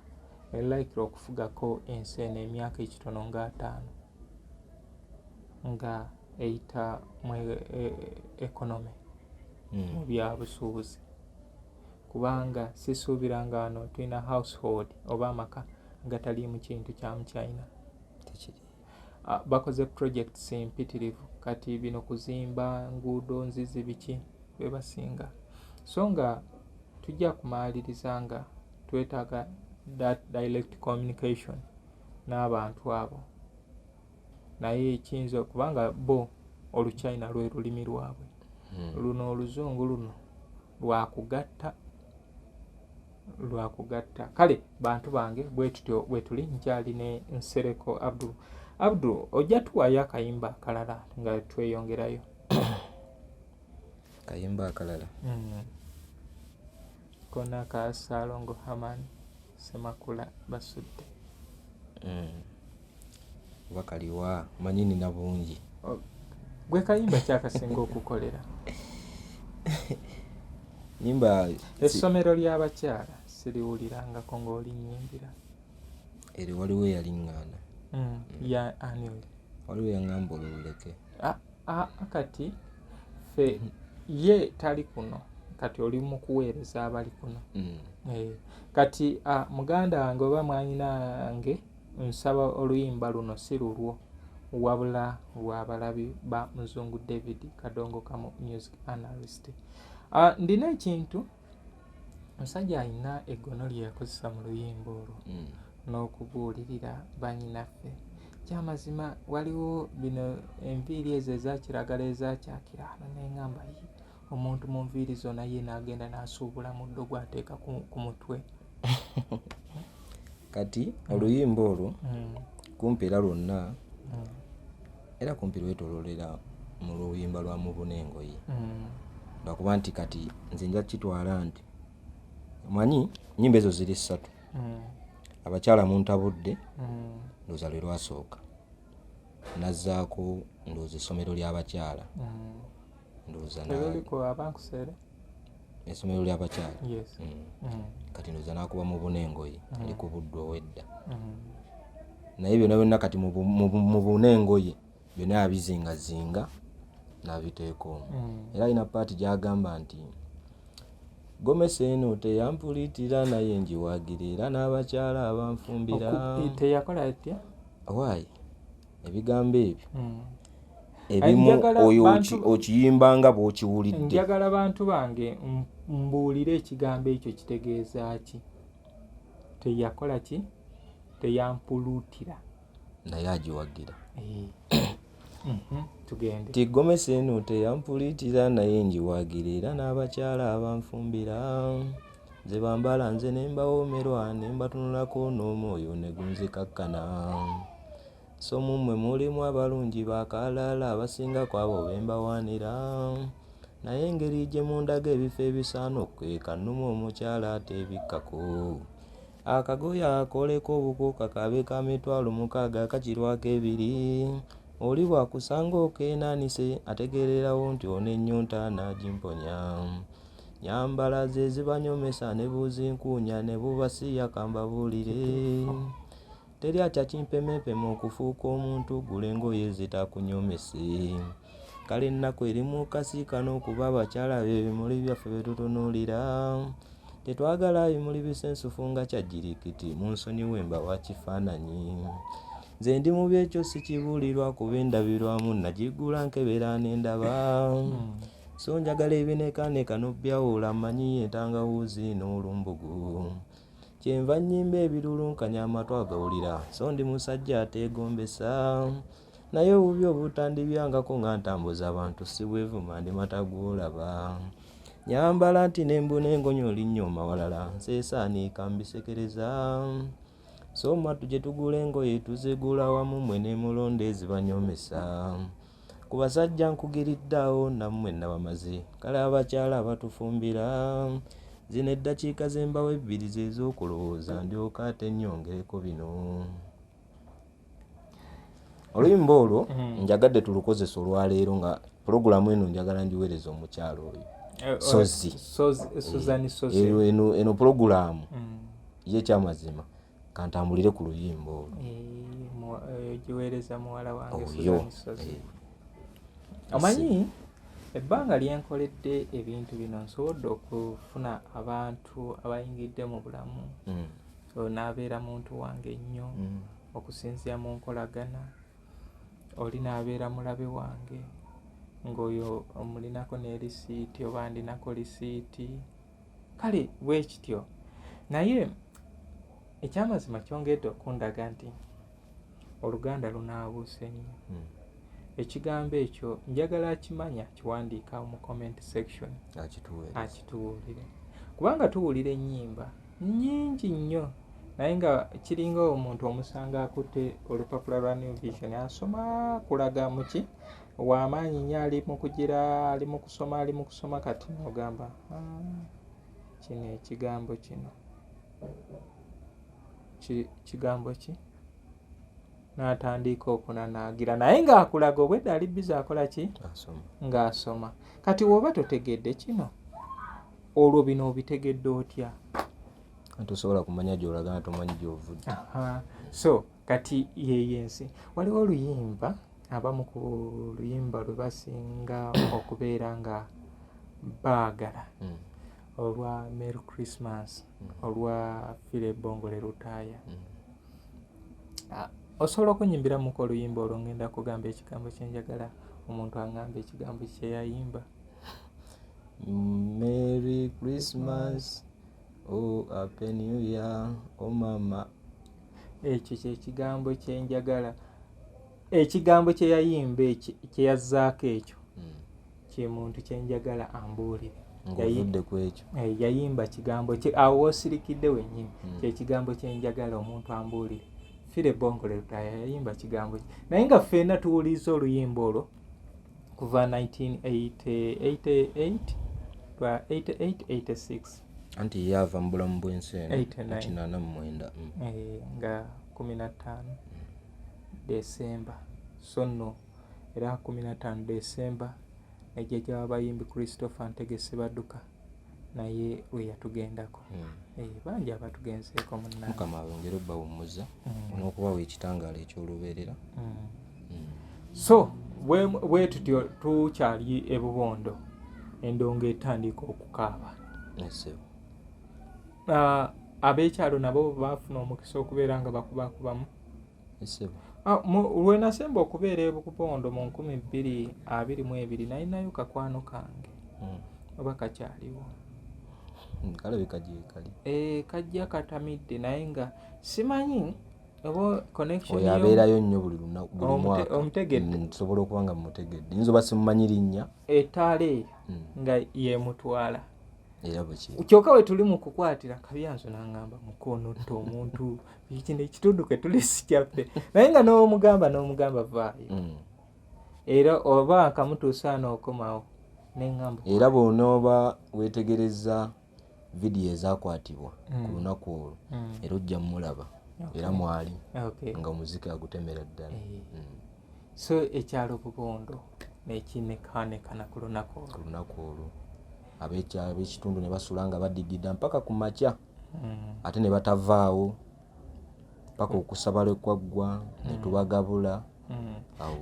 elikira okufugako ensi eno emyaka ekitono nga 5 nga eyita mu economy mu byabusuubuzi kubanga sisuubira nga wano tulina household oba amaka gataliimu kintu kya mu China. Bakoze projects empitirivu kati bino kuzimba nguudo nzizi biki bwe basinga so nga tujja kumaaliriza nga twetaaga that direct communication n'abantu abo naye ekiyinza kubanga bo Oluchina lwe lulimi lwabwe luno oluzungu luno lwakugatta. Kale bantu bange bwe tutyo bwe tuli nkyali ne Nsereko Abdul ojja tuwaayo akayimba akalala nga tweyongerayo kayimba akalala kona ka Salongo Hamani Semakula basudde bakaliwa manyini na bungi gwe kayimba kyakasinga okukolera nyimba essomero ly'abakyala siriwulirangako ng'olinyimbira eri waliwo eyaliŋŋaana ya annual waliwo yaŋŋamba oluleke kati fe ye tali kuno kati oli mu kuweereza abali kuno kati muganda wange oba mwanyinange nsaba oluyimba luno si lulwo wabula lw'abalabi ba Muzungu David Kadongo Kamu music analyst ndina ekintu omusajja alina eggono lye yakozesa mu luyimba olwo n'okubuulirira bannyinaffe. Kyamazima waliwo bino enviiri ezo ezakiragala ezakyakira neŋŋamba omuntu mu nviiri zonna ye n'agenda n'asuubula muddo gw'ateeka ku mutwe. Kati oluyimba olwo kumpi era lwonna era kumpi lwetoololera mu luyimba lwa Mubuna Engoye lwakuba nti kati nze nja kitwala nti manyi nnyimba ezo ziri 3 abakyala muntabudde ndowooza lwe lwasooka nazzaako ndowooza essomero ly'abakyala ndowooza essomero ly'abakyala kati ndowooza n'akuba Mubuna Engoye ali ku budde ow'edda naye byonna byonna kati mu Mubuna Engoye byonna yabizingazinga n'abiteeka omwo era alina paati gy'agamba nti Gomesi eno teyampuliitira naye njiwagira era n'abakyala abanfumbira. Teyakola atya? Waayi ebigambo ebyo ebimu oyo okiyimbanga bw'okiwulidde. Njagala bantu bange mbuulire ekigambo ekyo kitegeeza ki? Teyakola ki? Teyampuluutira naye agiwagira. Tugende. Ti Gomesi eno teyampuliitira naye njiwagira era n'abakyala abanfumbira ze bambala nze ne mbawoomerwa ne mbatunulako n'omwoyo ne gunzikakkana. So mummwe mulimu abalungi bakalaala abasinga ku abo be mbawaanira naye engeri gye mundaga ebifo ebisaana okkweka nnuma omukyala ateebikkako. Akagoye akoleko obukuuka kabe ka 60,000 kakirwako 2 oli bwakusanga okeenaanise ategeererawo nti ono ennyonta n'agimponya. Nyambala ze zibanyomesa ne buzinkuunya ne bubasiya kambabuulire teri atya kimpemeepema okufuuka omuntu gula engoye zitakunyomese. Kale ennaku eri mu kasiikano okuba abakyala be bimuli byaffe bye tutunuulira tetwagala bimuli bisensufu nga kyajjirikiti mu nsonyi wemba wa kifaananyi. Nze ndi mu byekyo sikibuulirwa kuba endabirwamu nagigula nkebera n'endaba. So njagala ebinekaaneka n'obyawula mmanyi entangawuuzi n'olumbugu. Kyenva nnyimba ebirulunkanya amatw agawulira so ndi musajja ateegombesa naye obubi obutandibyangako nga ntambuza abantu si bwevuma ndi matagwolaba. Nyambala nti nembuna engonya olinnyoma walala nseesaanika mbisekereza. So matu gye tugula engoye tuzigula wamu mmwe ne mulonda ezibanyomesa. Ku basajja nkugiriddeawo nammwe nabamaze kale abakyala abatufumbira zino eddakiika ze mbawo 2 z'okulowooza ndyoka ate nnyongereko bino. Oluyimba olwo njagadde tulukozesa olwaleero nga pulogulaamu eno njagala ngiweereza omukyalo oyo Sozi. Eno pulogulaamu ye kyamazima kantambulire ku luyimba olwo. Giweereza muwala wange Sozi. Omanyi ebbanga lyenkoledde ebintu bino nsobodde okufuna abantu abayingidde mu bulamu n'abeera muntu wange nnyo okusinziira mu nkolagana. Oli n'abeera mulabe wange ng'oyo omulinako ne lisiiti oba ndinako lisiiti kale bwe kityo. Naye ekyamazima kyongedde okundaga nti Oluganda lunaabuuse nnyo. Ekigambo ekyo njagala akimanya kiwandiika mu comment section akituwulire kubanga tuwulira ennyimba nnyingi nnyo naye nga kiringa omuntu omusanga akutte olupapula lwa New Vision asoma kulaga muki w'amaanyi nnyo ali mu kusoma kati n'ogamba kino ekigambo kino kigambo ki n'atandika okunanaagira naye ng'akulaga obwedda ali biza akola ki ng'asoma. Kati woba totegedde kino olwo bino obitegedde otya? Tosobola kumanya gy'olagana tomanyi gy'ovudde. So kati yeyensi waliwo oluyimba abamu ku luyimba lwe basinga okubeera nga baagala olwa Merry Christmas olwa Philip Bongole Lutaaya. Osobola okunyimbiramuko oluyimba olwo ngenda kugamba ekigambo kyenjagala omuntu aŋŋamba ekigambo kye yayimba. Merry Christmas, oh Happy New Year, oh mama. Ekyo kyekigambo kyenjagala, ekigambo kye yayimba kye yazzaako ekyo kye muntu kyenjagala ambuulire. Ng'ovudde ku ekyo Yayimba kigambo kye awo osirikidde wennyini, kyekigambo kyenjagala omuntu ambuulire. Fire Bongole Lutaya yayimba kigambo kye, naye nga ffenna tuwuliza oluyimba olwo kuva 1988 86 anti yava mu bulamu bw'ensi eno 89 nga 15 Desemba. So nno era 15 Desemba ejjajja w'abayimbi Christopher Ntegese Badduka naye we yatugendako. Bangi abatugenzeeko munnange. Mukama bongere obbawummuza n'okubawa ekitangaala eky'olubeerera. So bwe tutyo tukyali e Bubondo, endongo etandika okukaaba. Ab'ekyalo nabo baafuna omukisa okubeera nga bakubakubamu. Lwe nasemba okubeera e Bubondo mu 2022 nalinayo kakwano kange oba kakyaliwo. Kalabika gye kali. Kajja katamidde naye nga simanyi oba connection oyo abeerayo nnyo buli mwaka. Omutegedde. Nsobola okuba nga mutegedde. Nzoba simumanyi linnya. Ettaala nga yemutwala. Era bweki. Kyokka we tuli mu kukwatira Kabyanzo n'angamba mukono to omuntu kino ekitundu ke tuli sikyaffe. Naye nga n'omugamba vaayo. Era oba akamutuusa n'okomawo n'engamba. Era bw'onooba weetegereza vidiyo ezaakwatibwa ku lunaku olwo era ojja mulaba era mwali nga omuziki agutemera ddala. So ekyalo Bubondo nekinekaanekana ku lunaku olwo. Ab'ekitundu ne basula nga badigidda mpaka ku makya ate ne batavaawo paka okusaba lwe kwaggwa ne tubagabula.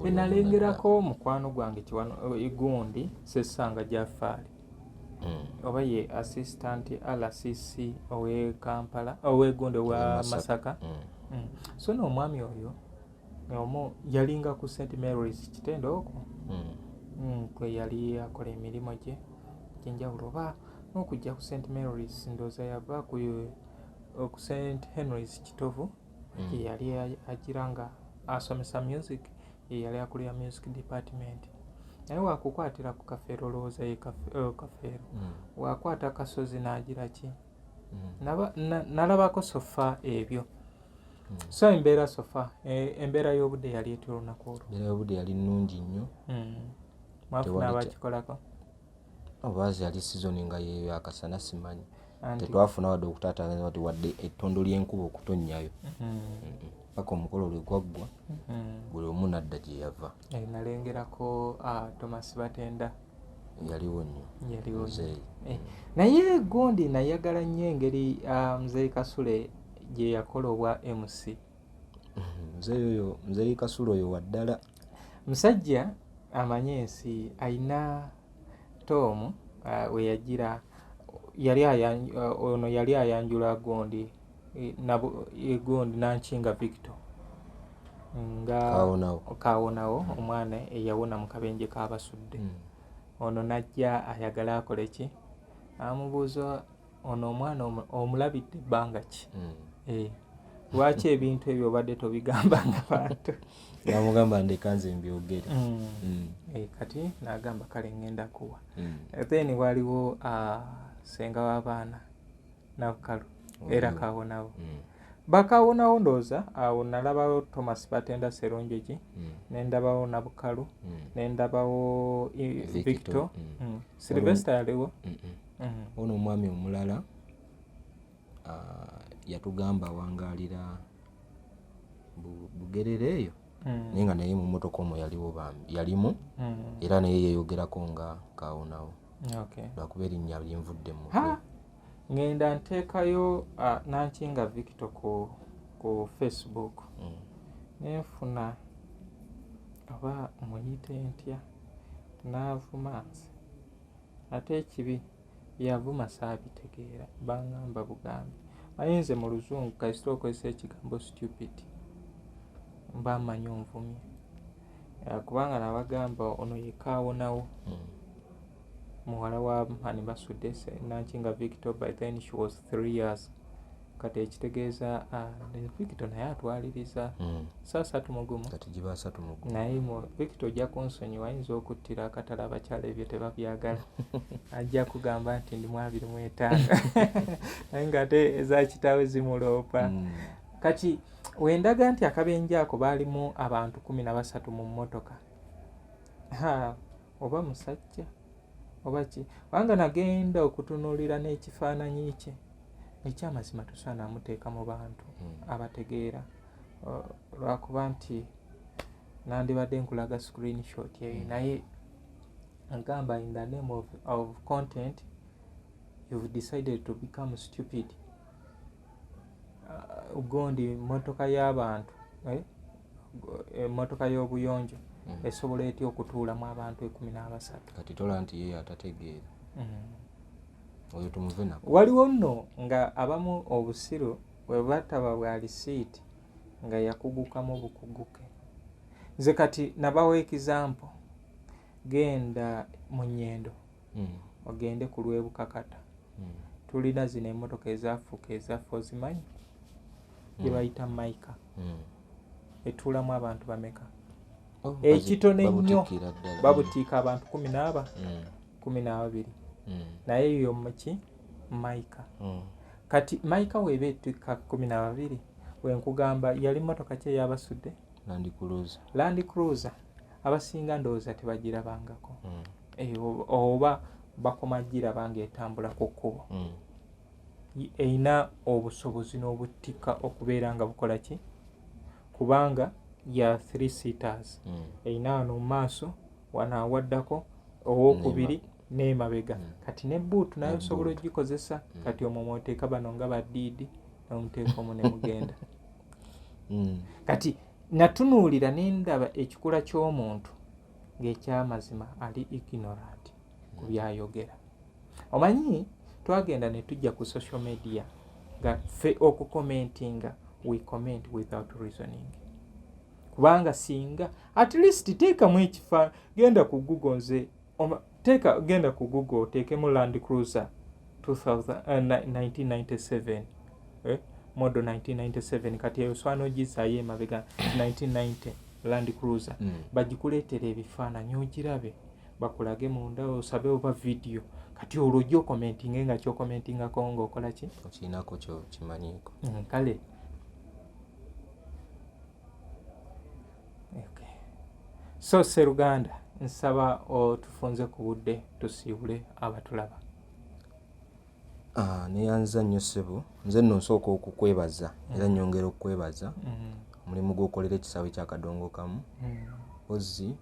Nalengerako mukwano gwange kiwano Gundi Sesanga Jafari oba ye assistant RCC owe Kampala owe Gundi wa Masaka. So n'omwami oyo yalinga ku St Mary's Kitende okwo kwe yali akola emirimu gye gy'enjawulo oba n'okujja ku St Mary's ndooza yava ku St Henry's Kitovu ye yali agira nga asomesa music, ye yali akulira music department. Naye wakukwatira ku Kafeero olowooza ye Kafeero wakwata Kasozi n'agira ki nalabako sofa ebyo. So embeera sofa embeera y'obudde yali etya olunaku olwo? Embeera y'obudde yali nnungi nnyo. Mwafuna abakikolako? Obaazi yali sizoni nga yeeyo akasana simanyi. Tetwafuna wadde okutaataaganya nti wadde ettondo ly'enkuba okutonnyayo. Paka omukolo lwe gwaggwa buli omu n'adda gye yava. Nalengerako Thomas Batenda yaliwo nnyo. Naye Gundi nayagala nnyo engeri Muzeeyi Kasule gye yakola obwa MC. Muzeeyi Kasule oyo waddala musajja amanyi ensi, ayina Tom we yagira ono yali ayanjula Gundi Gundi Nankinga Victor nga Kawonawo omwana eyawona mu kabenje k'abasudde. Ono najja ayagala akole ki, amubuuza ono omwana omulabidde ebbanga ki, lwaki ebintu ebyo obadde tobigamba nga bantu. Yamugamba ndeka nze mbyogere. Kati n'agamba kale ngenda kuwa. Then waliwo senga w'abaana Nabukalu era Kawonawo. Bakawonawo ndooza awo nalabawo Thomas Batenda Serunjogi, nendabawo Nabukalu, nendabawo Victor. Sylvester yaliwo. Ono omwami omulala yatugamba wangaalira Bugerere eyo naye nga naye mu mmotoka omwo yalimu era naye yeeyogerako nga Kawonawo. Lwakuba erinnya linvudde mu mutwe. Ngenda nteekayo Nankinga Victor ku Facebook nenfuna oba muyite ntya n'avuma ate ekibi byavuma saabitegeera bangamba bugambi. Ayinze mu Luzungu kasita okozesa ekigambo stupid mba mmanyi onvumye kubanga nabagamba ono ye Kawonawo muwala wa mani basudde Nankinga Victor. By then she was 3 years. Kati ekitegeeza Victor naye atwaliriza saa 3 mugumu kati giba 3 mugumu naye Victor ojja kunsonyiwa ayinza okuttira akatala abakyala ebyo tebabyagala ajja kugamba nti ndi 25 naye ng'ate eza kitaawe zimuloopa. Kati wendaga nti akabenje ako baalimu abantu 13 mu mmotoka oba musajja oba ki wanga nagenda okutunuulira n'ekifaananyi kye ekyamazima tusaana amuteeka mu bantu abategeera lwakuba nti nandibadde nkulaga screenshot eyo naye agamba in the name of content you've decided to become stupid. Ugondi motoka y'abantu motoka y'obuyonjo esobola etya okutuulamu abantu 13 kati tola nti ye atategeera oyo tumuve nako. Waliwo nno nga abamu obusiru bwe bataba bwa lisiiti nga yakugukamu bukuguke. Nze kati nabawa example, genda mu Nnyendo ogende ku Lwebukakata tulina zino emmotoka ezaafuuka ozimanyi gye bayita Maika etuulamu abantu bameka ekitone nnyo babutiika abantu 12 naye yo muki Maika. Kati Maika weeba etuika 12 wenkugamba yali mmotoka ki eyabasudde Land Cruiser abasinga ndowooza tebagirabangako oba bakoma girabanga etambula ku kkubo eyina obusobozi n'obuttika okubeera nga bukola ki kubanga ya 3 seaters eyina wano mu maaso wano awaddako owokubiri n'emabega kati ne buutu naye osobola ogikozesa kati omwo mwoteeka bano nga baddiidi n'omuteeka omu ne mugenda. Kati natunuulira n'endaba ekikula ky'omuntu ng'ekyamazima ali ignorant ku byayogera. Omanyi twagenda ne tujja ku social media nga ffe okukomentinga we comment without reasoning kubanga singa at least teekamu ekifa genda ku Google nze genda ku Google oteekemu Land Cruiser 1997 model 1997 kati eyo swana ogisaayo emabega 1990 Land Cruiser bagikuleetera ebifaananyi ogirabe bakulage munda osabe oba video kati olwo ojja okomentinga nga kyokomentingako ng'okola ki okiinako kyo kimanyiiko kale so Sseruganda nsaba otufunze ku budde tusiibule abatulaba. Neyanza nnyo ssebo nze nno nsooka okukwebaza era nnyongera okukwebaza omulimu gw'okolera ekisaawe ky'Akadongo Kamu Ozzy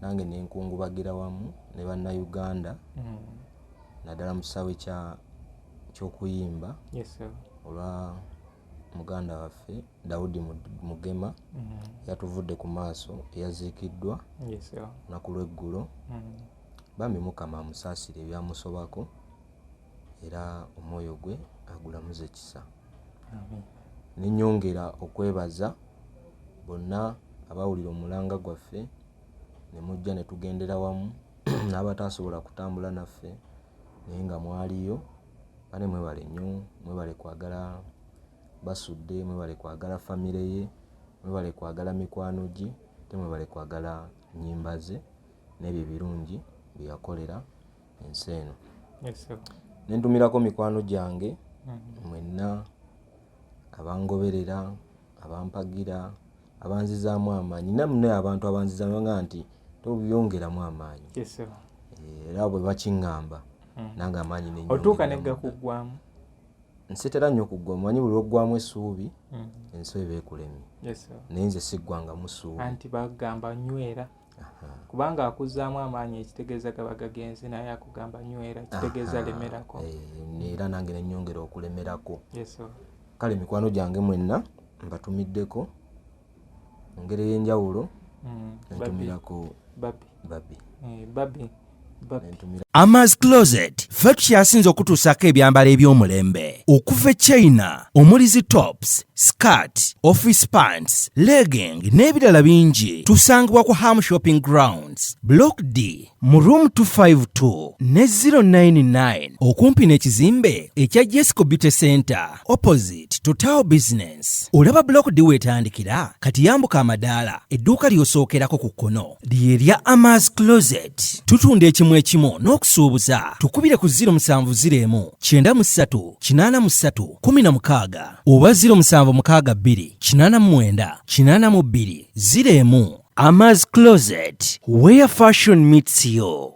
nange nenkungubagira wamu ne bannayuganda naddala mu kisaawe ky'okuyimba olwa muganda waffe Daudi Mugema yatuvudde ku maaso eyaziikiddwa lunaku lw'eggulo bambi Mukama amusaasire ebyamusobako era omwoyo gwe agulamuze ekisa. Nenyongera okwebaza bonna abawulira omulanga gwaffe ne mujja ne tugendera wamu n'abatasobola kutambula naffe naye nga mwaliyo bane mwebale nnyo mwebale kwagala basudde mwebale kwagala famire ye mwebale kwagala mikwano gi temwebale kwagala nnyimba ze n'ebyo birungi bye yakolera ensi eno. Nentumirako mikwano gyange mwenna abangoberera abampagira abanzizaamu amaanyi nammwe abantu abanzizaamu nga nti tobyongeramu amaanyi era bwe bakiŋŋamba nange amaanyi nenyongera otuuka negga kuggwamu nsetera nnyo okuggwamu manyi buli oggwamu essuubi ensi eba ekulemye naye nze siggwangamu ssuubi anti bagamba nywera kubanga akuzzaamu amaanyi ekitegeeza gaba gagenze naye akugamba nywera kitegeeza lemerako era nange nenyongera okulemerako. Kale mikwano gyange mwenna mbatumiddeko mu ngeri ey'enjawulo nentumirako Babi Amaz Closet ffe tukyasinze okutuusako ebyambalo eby'omulembe okuva e China omuli zi tops, skirt, office pants, legging n'ebirala bingi. Tusangibwa ku Ham Shopping Grounds, Block D mu room 252 ne 099 okumpi n'ekizimbe ekya Jesco Beauty Center opposite to Tower Business. Olaba Block D wetandikira kati yambuka amadaala edduuka ly'osookerako ku kkono ly'erya Amaz Closet. Tutunda ekimu n'okusuubuza. Tukubire ku 0701 93 83 16 oba 0762 89 82 01. Amaz Closet, where fashion meets you.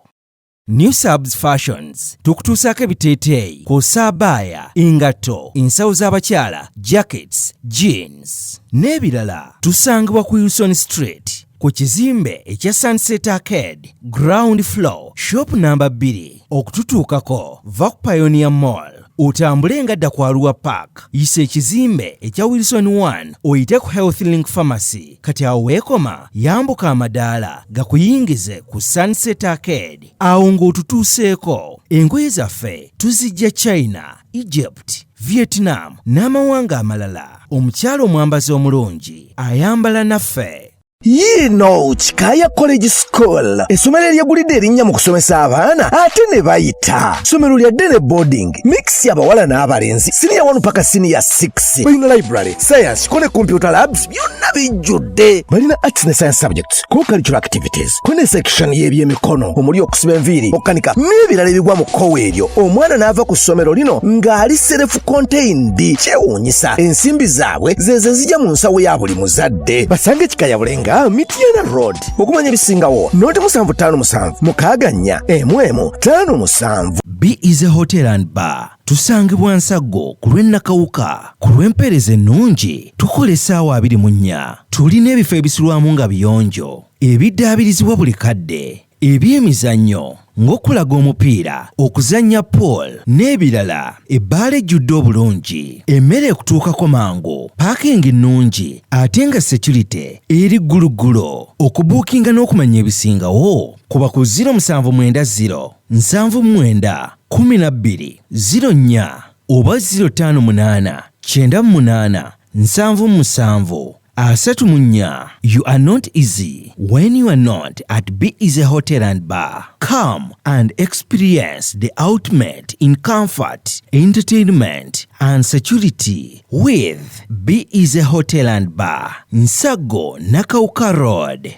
New Subs Fashions tukutuusako ebiteeteeyi kw'ossa abaya, engatto, ensawo z'abakyala, jackets, jeans n'ebirala. Tusangibwa ku Wilson Street ku kizimbe ekya Sunset Arcade ground floor shop number 2. Okututuukako va ku Pioneer Mall otambule nga dda ku Arua Park, yisa ekizimbe ekya Wilson 1 oyite ku Health Link Pharmacy. Kati awo weekoma yambuka amadaala gakuyingize ku Sunset Arcade. Awo ng'otutuuseeko. Engoye zaffe tuzijja China, Egypt, Vietnam n'amawanga amalala. Omukyala omwambazi omulungi ayambala naffe. Yino Chikaya College School, essomero eryegulidde erinnya mu kusomesa abaana ate ne bayita. Ssomero lya Dene Boarding, mix y'abawala n'abalenzi, senior 1 paka senior 6. Balina library, science, kone computer labs, byonna bijjudde. Balina arts ne science subjects, co-curricular activities, kone section y'ebyemikono, omuli okusiba enviiri, okukanika n'ebirala ebigwa mu kkowe eryo. Omwana n'ava ku ssomero lino ng'ali self-contained. Kyewuunyisa, ensimbi zaabwe ze zijja mu nsawo ya buli muzadde. Basange Chikaya Bulenga Mityana Road. Okumanya ebisingawo noti 757 mukaganya emwemu 57. B is a hotel and bar. Tusangibwa Nsago ku lw'Ennakawuka. Ku lw'empeereza ennungi tukola essaawa 24. Tulina ebifo ebisulwamu nga biyonjo, ebiddaabirizibwa buli kadde, ebyemizannyo ng'okulaga omupiira, okuzannya pool n'ebirala. Ebbaala ejjudde obulungi, emmere ekutuukako mangu, paakingi ennungi ate nga security eri gguluggulo. Okubuukinga n'okumanya ebisingawo kuba ku 0790 79 12 04 oba 058 98 77 34. You are not easy when you are not at B is a hotel and bar. Come and experience the ultimate in comfort, entertainment and security with B is a hotel and bar. Nsago Nakauka Road.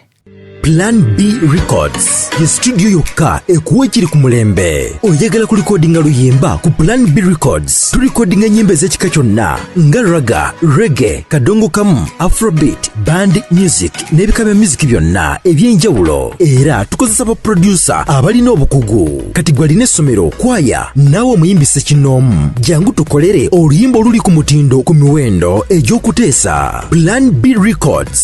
Plan B Records ye studio yokka ekuwa ekiri ku mulembe. Oyagala ku recordinga luyimba ku Plan B Records. Tu recordinga nyimba ez'ekika kyonna nga raga, reggae, kadongo kamu, afrobeat, band music n'ebika bya music byonna eby'enjawulo. Era tukozesa ba producer abalina obukugu. Kati gwalina essomero, kwaya, naawe omuyimbise kinoomu. Jangu tukolere oluyimba oluli ku mutindo ku miwendo egy'okuteesa. Plan B Records